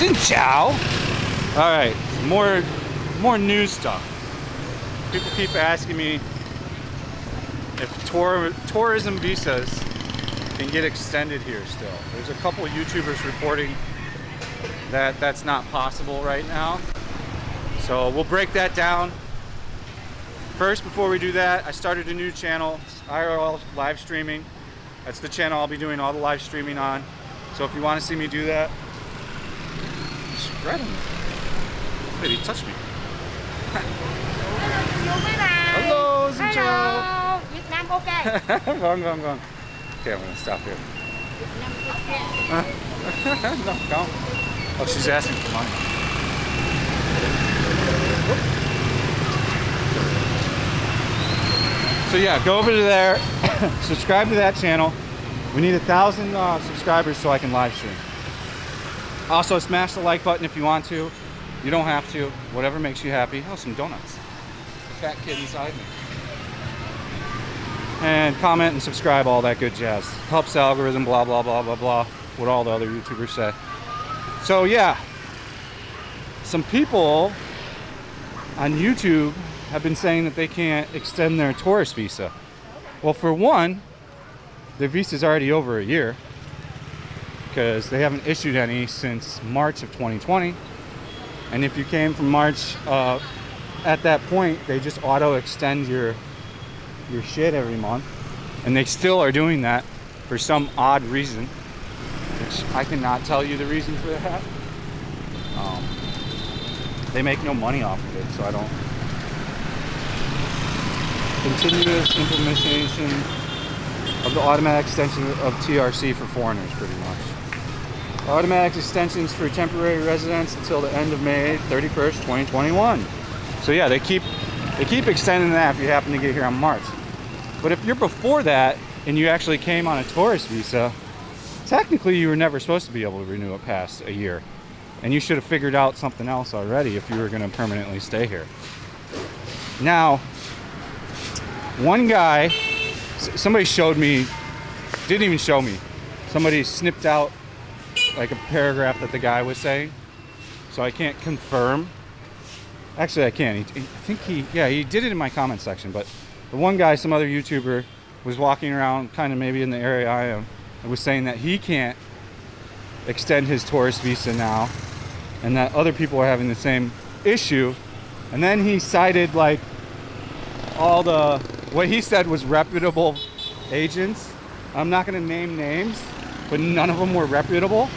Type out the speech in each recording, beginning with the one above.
Xin chao. All right, more news stuff. People keep asking me if tourism visas can get extended here still. There's a couple of YouTubers reporting that that's not possible right now. So we'll break that down. First, before we do that, I started a new channel, IRL live streaming. That's the channel I'll be doing all the live streaming on. So if you want to see me do that, spread them. Maybe touch me. Hello, xin chào. Việt Nam ok. Vâng. Okay, I'm gonna stop here. No, go. Oh, she's asking for money. So yeah, go over to there, subscribe to that channel. We need 1,000 subscribers so I can live stream. Also, smash the like button if you want to. You don't have to. Whatever makes you happy. Oh, some donuts. The fat kid inside me. And comment and subscribe, all that good jazz. Helps the algorithm, blah, blah, blah, blah, blah. What all the other YouTubers say. So yeah, some people on YouTube have been saying that they can't extend their tourist visa. Well, for one, their visa's already over a year because they haven't issued any since March of 2020. And if you came from March, at that point, they just auto extend your shit every month. And they still are doing that for some odd reason, which I cannot tell you the reason for that. They make no money off of it, so I don't. Continuous implementation of the automatic extension of TRC for foreigners, pretty much. Automatic extensions for temporary residents until the end of May 31st, 2021. So yeah, they keep extending that if you happen to get here on March. But if you're before that and you actually came on a tourist visa, technically you were never supposed to be able to renew it past a year. And you should have figured out something else already if you were going to permanently stay here. Now, one guy, somebody showed me, didn't even show me, somebody snipped out like a paragraph that the guy was saying, so I can't confirm. Actually, I can. I think he did it in my comment section, but the one guy, some other YouTuber, was walking around kind of maybe in the area I am, and was saying that he can't extend his tourist visa now, and that other people are having the same issue. And then he cited like all the, what he said was reputable agents. I'm not going to name names, but none of them were reputable.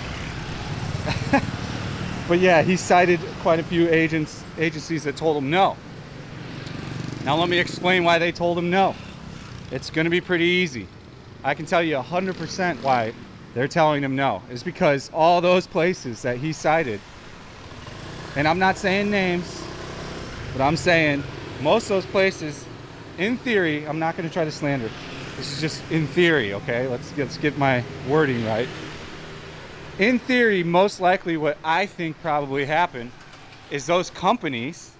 But yeah, he cited quite a few agencies that told him no. Now let me explain why they told him no. It's going to be pretty easy. I can tell you 100% why they're telling him no. It's because all those places that he cited, and I'm not saying names, but I'm saying most of those places, in theory, I'm not going to try to slander. This is just in theory, okay? Let's get my wording right. In theory, most likely what I think probably happened is those companies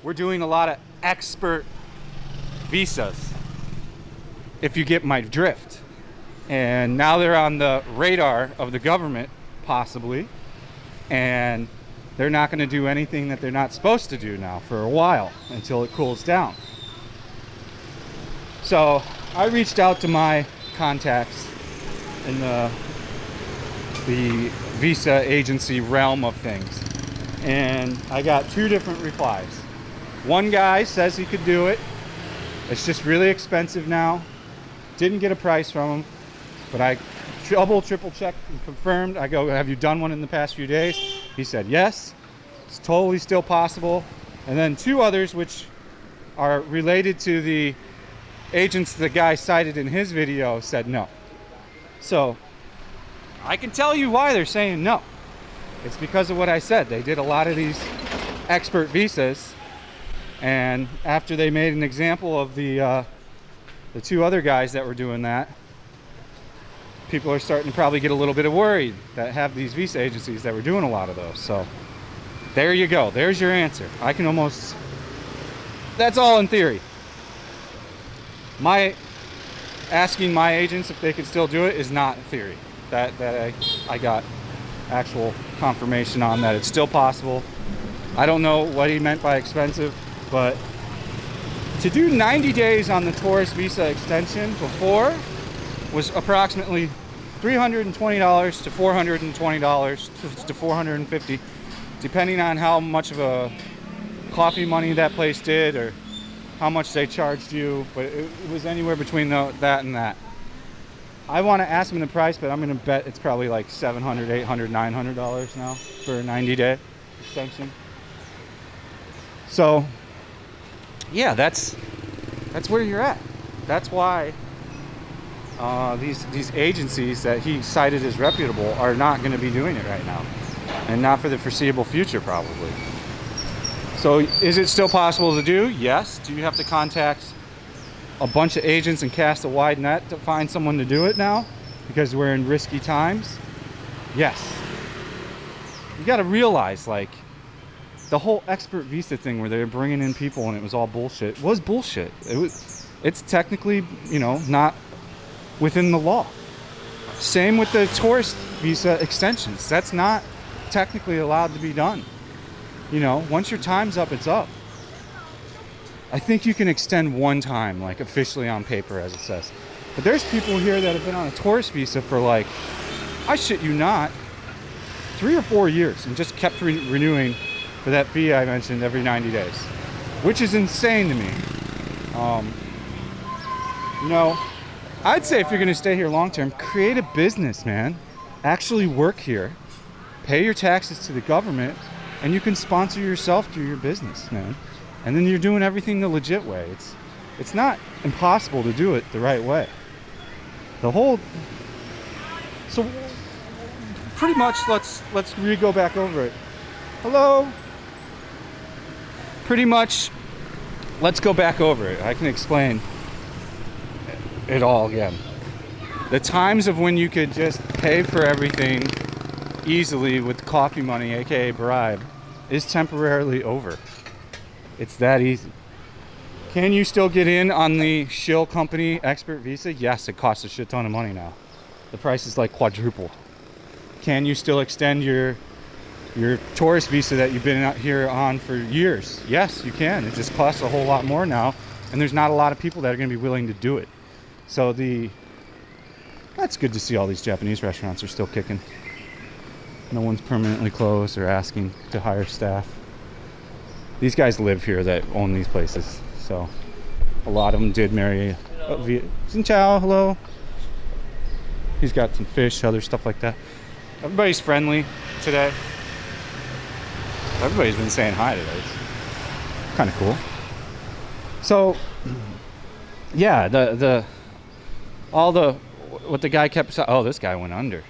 were doing a lot of expert visas, if you get my drift. And now they're on the radar of the government, possibly, and they're not going to do anything that they're not supposed to do now for a while until it cools down. So I reached out to my contacts in the visa agency realm of things, and I got two different replies. One guy says he could do it. It's just really expensive now. Didn't get a price from him, but I triple checked and confirmed. I go, have you done one in the past few days? He said yes. It's totally still possible. And then two others which are related to the agents the guy cited in his video said no. So I can tell you why they're saying no. It's because of what I said. They did a lot of these expert visas, and after they made an example of the two other guys that were doing that, people are starting to probably get a little bit of worried that have these visa agencies that were doing a lot of those. So there you go. There's your answer. I can almost, that's all in theory. My asking my agents if they could still do it is not theory. That I got actual confirmation on that. It's still possible. I don't know what he meant by expensive, but to do 90 days on the tourist visa extension before was approximately $320 to $420 to $450, depending on how much of a coffee money that place did or how much they charged you, but it was anywhere between that and that. I want to ask him the price, but I'm going to bet it's probably like $700, $800, $900 now for a 90-day extension. So, yeah, that's where you're at. That's why these agencies that he cited as reputable are not going to be doing it right now, and not for the foreseeable future, probably. So, is it still possible to do? Yes. Do you have to contact a bunch of agents and cast a wide net to find someone to do it now because we're in risky times? Yes. You got to realize, like, the whole expert visa thing where they were bringing in people and it was all bullshit was bullshit. It's technically, you know, not within the law. Same with the tourist visa extensions. That's not technically allowed to be done. You know, once your time's up, it's up. I think you can extend one time, like officially on paper, as it says. But there's people here that have been on a tourist visa for, like, I shit you not, 3 or 4 years and just kept renewing for that fee I mentioned every 90 days, which is insane to me. You know, I'd say if you're going to stay here long term, create a business, man. Actually work here, pay your taxes to the government, and you can sponsor yourself through your business, man. And then you're doing everything the legit way. It's not impossible to do it the right way. So pretty much let's go back over it. Hello. Pretty much let's go back over it. I can explain it all again. The times of when you could just pay for everything easily with coffee money, aka bribe, is temporarily over. It's that easy. Can you still get in on the shill company expert visa? Yes, it costs a shit ton of money now. The price is like quadrupled. Can you still extend your tourist visa that you've been out here on for years? Yes, you can. It just costs a whole lot more now, and there's not a lot of people that are going to be willing to do it. So that's good to see all these Japanese restaurants are still kicking. No one's permanently closed or asking to hire staff. These guys live here that own these places, so a lot of them did marry Xin Chao, hello. He's got some fish, other stuff like that. Everybody's friendly today. Everybody's been saying hi today. It's kind of cool. So, yeah, what the guy kept saying. Oh, this guy went under.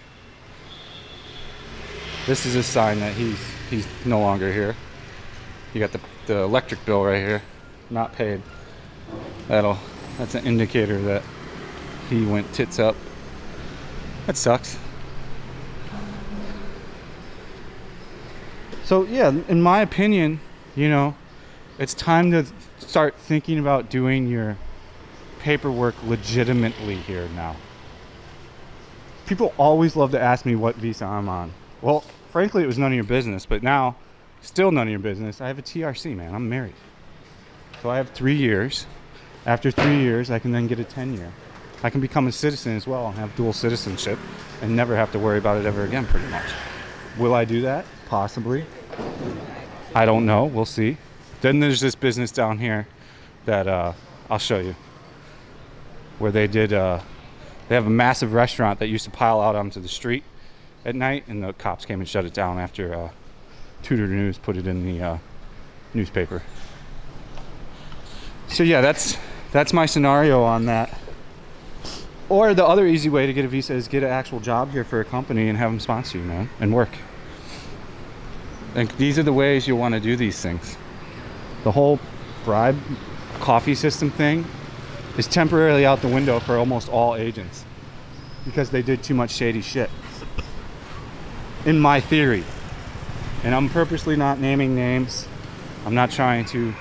This is a sign that he's no longer here. You got the electric bill right here, not paid. That's an indicator that he went tits up. That sucks. So yeah, in my opinion, you know, it's time to start thinking about doing your paperwork legitimately here now. People always love to ask me what visa I'm on. Well, frankly, it was none of your business, but now, still none of your business. I have a TRC, man. I'm married. So I have 3 years. After 3 years, I can then get a 10-year. I can become a citizen as well and have dual citizenship and never have to worry about it ever again, pretty much. Will I do that? Possibly. I don't know. We'll see. Then there's this business down here that I'll show you, where they have a massive restaurant that used to pile out onto the street at night, and the cops came and shut it down after Tudor News put it in the newspaper. So yeah, that's my scenario on that. Or the other easy way to get a visa is get an actual job here for a company and have them sponsor you, man, and work. And these are the ways you'll want to do these things. The whole bribe coffee system thing is temporarily out the window for almost all agents because they did too much shady shit. In my theory. And I'm purposely not naming names. I'm not trying to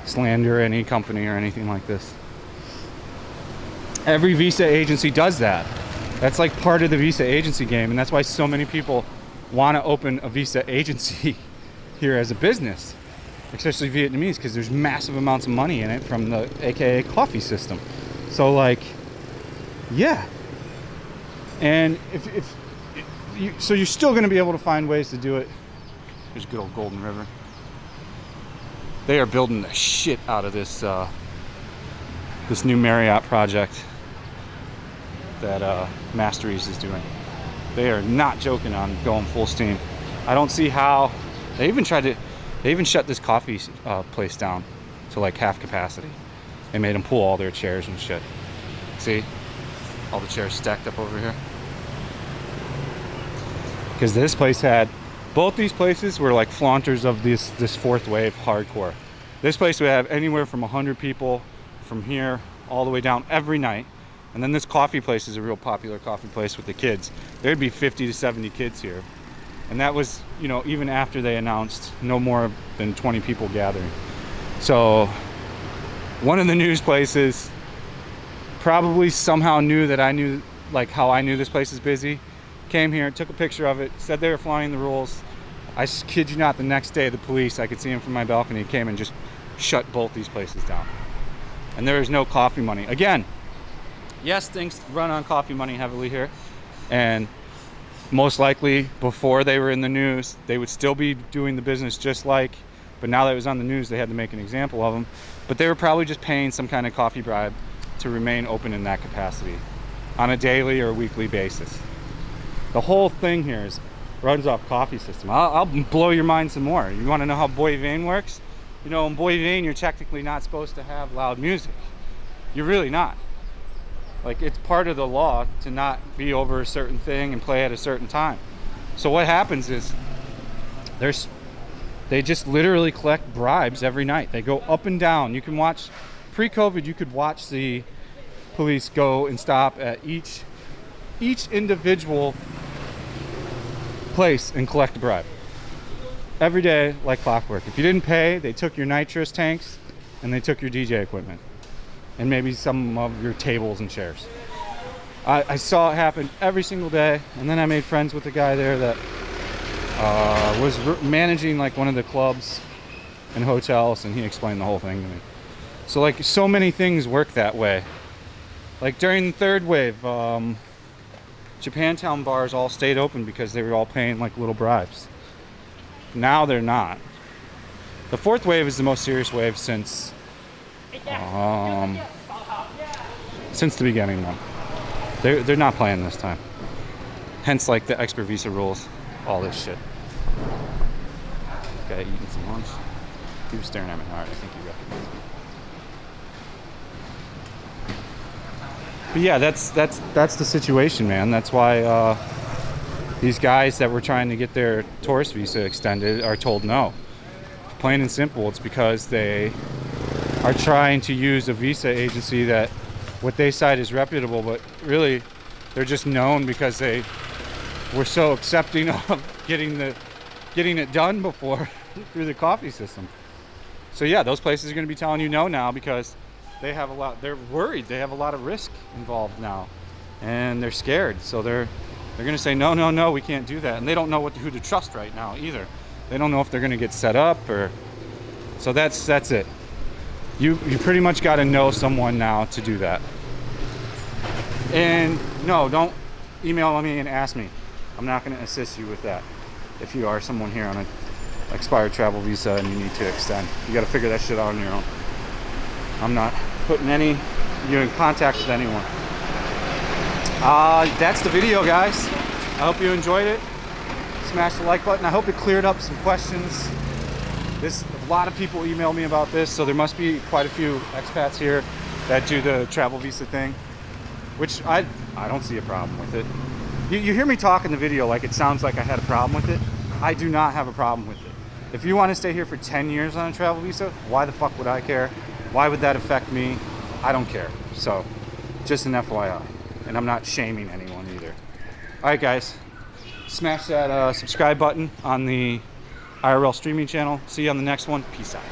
slander any company or anything like this. Every visa agency does that. That's like part of the visa agency game, and that's why so many people want to open a visa agency here as a business, especially Vietnamese, because there's massive amounts of money in it from the AKA coffee system. So like, yeah. And so you're still going to be able to find ways to do it. There's good old Golden River. They are building the shit out of this this new Marriott project that Master East is doing. They are not joking on going full steam. I don't see how. They even shut this coffee place down to like half capacity. They made them pull all their chairs and shit. See? All the chairs stacked up over here. Because this place had, both these places were like flaunters of this fourth wave hardcore. This place would have anywhere from 100 people from here all the way down every night. And then this coffee place is a real popular coffee place with the kids. There'd be 50 to 70 kids here. And that was, you know, even after they announced no more than 20 people gathering. So one of the news places probably somehow knew that I knew, like how I knew this place is busy. Came here, took a picture of it, said they were flying the rules. I kid you not, the next day the police, I could see them from my balcony, came and just shut both these places down. And there is no coffee money. Again, yes, things run on coffee money heavily here. And most likely before they were in the news, they would still be doing the business just like, but now that it was on the news, they had to make an example of them. But they were probably just paying some kind of coffee bribe to remain open in that capacity on a daily or weekly basis. The whole thing here runs off coffee system. I'll blow your mind some more. You want to know how Boy Vane works? You know, in Boy Vane, you're technically not supposed to have loud music. You're really not. Like, it's part of the law to not be over a certain thing and play at a certain time. So what happens is they just literally collect bribes every night. They go up and down. You can watch, pre-COVID, you could watch the police go and stop at each individual place and collect a bribe every day like clockwork. If you didn't pay, they took your nitrous tanks and they took your DJ equipment and maybe some of your tables and chairs. I saw it happen every single day, and then I made friends with the guy there that was managing like one of the clubs and hotels, and he explained the whole thing to me. So like, so many things work that way. Like during the third wave, Japantown bars all stayed open because they were all paying like little bribes. Now they're not. The fourth wave is the most serious wave since the beginning though. They're not playing this time. Hence like the expert visa rules, all this shit. Guy eating some lunch. He was staring at me hard. I think he recognized me. But yeah, that's the situation, man. That's why these guys that were trying to get their tourist visa extended are told no. Plain and simple, it's because they are trying to use a visa agency that what they cite is reputable, but really they're just known because they were so accepting of getting it done before through the coffee system. So yeah, those places are going to be telling you no now because they're worried. They have a lot of risk involved now, and they're scared. So they're going to say no, we can't do that. And they don't know who to trust right now either. They don't know if they're going to get set up or. So that's it. You pretty much got to know someone now to do that. And no, don't email me and ask me. I'm not going to assist you with that. If you are someone here on an expired travel visa and you need to extend, you got to figure that shit out on your own. I'm not putting you in contact with anyone. That's the video, guys. I hope you enjoyed it. Smash the like button. I hope it cleared up some questions. A lot of people email me about this, so there must be quite a few expats here that do the travel visa thing, which I don't see a problem with it. You hear me talk in the video like it sounds like I had a problem with it. I do not have a problem with it. If you want to stay here for 10 years on a travel visa, why the fuck would I care? Why would that affect me? I don't care. So, just an FYI. And I'm not shaming anyone either. Alright guys, smash that subscribe button on the IRL streaming channel. See you on the next one. Peace out.